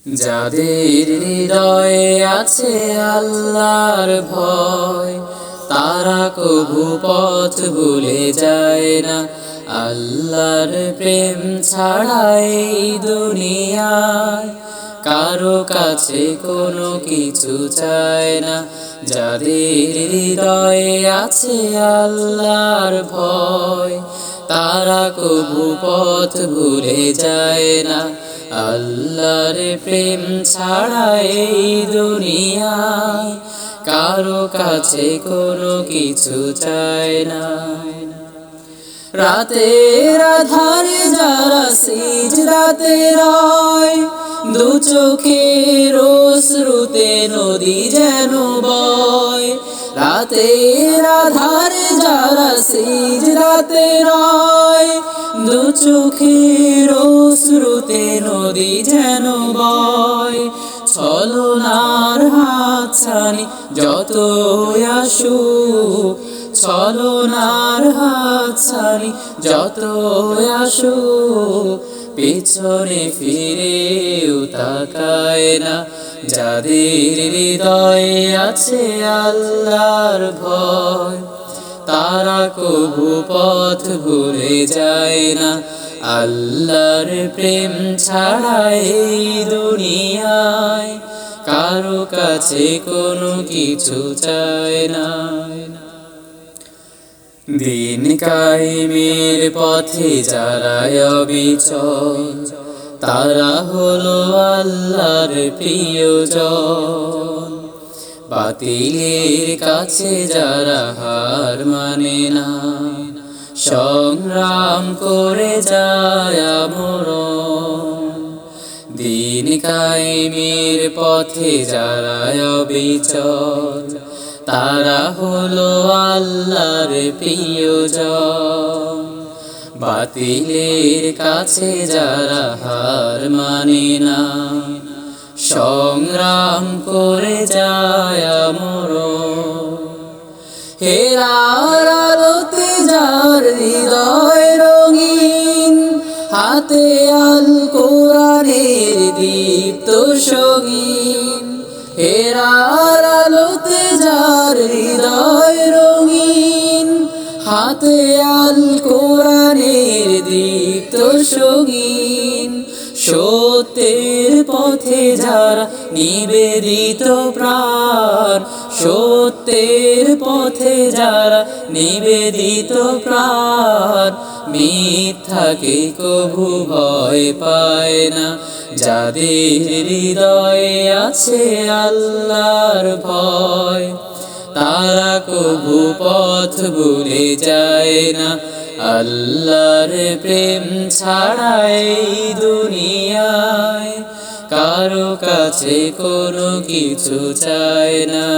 যাদের হৃদয়ে আছে আল্লাহর ভয়, তারা কভু পথ ভুলে যায় না। আল্লাহর প্রেম ছাড়া এই দুনিয়ায় কারো কাছে কোনো কিছু চায় না। যাদের হৃদয়ে আছে আল্লাহর ভয়, তারা কভু পথ ভুলে যায় না। আল্লাহর প্রেম ছাড়া এই দুনিয়ায় কারো কাছে কোনো কিছু চায় না। রাতের আধারে যারা সিজদাতে রয়, দু চোখের অশ্রুতে নদী যেন বয়। রাতের আধারে যারা সিজদাতে রয়, দু চোখের অশ্রুতে নদী যেন বয়। ছলনার হাতছানি যতই আসুক, ছলনার হাতছানি যতই আসুক, পিছনে ফিরেও তাকায় না। যাদের হৃদয়ে আছে আল্লাহর ভয়, তারা কভু পথ ভুলে যায় না। আল্লাহর প্রেম ছাড়া এই দুনিয়ায় কারো কাছে কোনো কিছু চায় না। দিন কায়েমের পথে যারা অবিচল, তারা হলো আল্লাহর প্রিয়জন। বাতিলের কাছে যারা হার মানে না, সংগ্রাম করে যায় আমরণ। দিন কায়েমের পথে যারা অবিচল, তারা হলো আল্লাহর প্রিয়জন। বাতিলের কাছে যারা হার মানে না, সংগ্রাম করে যায় আমরণ। হেরার আলোতে যার হৃদয় রঙিন, হাতে আল কোরআনের দীপ্ত সঙ্গীন। হেরার আলোতে যার হৃদয় রঙিন, হাতে আল কোরআনের দীপ্ত সঙ্গীন। সত্যের পথে যারা নিবেদিত প্রাণ, সত্যের পথে যারা নিবেদিত প্রাণ, মিথ্যাকে কভু ভয় পায় না। যাদের হৃদয়ে আছে আল্লাহর ভয়, তারা কভু পথ ভুলে যায় না। আল্লাহর প্রেম ছাড়া এই দুনিয়ায় কারো কাছে কোনো কিছু চায় না।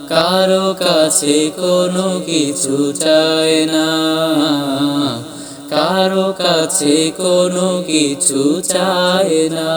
কারো কাছে কোনো কিছু চায় না। কারো কাছে কোনো কিছু চায় না।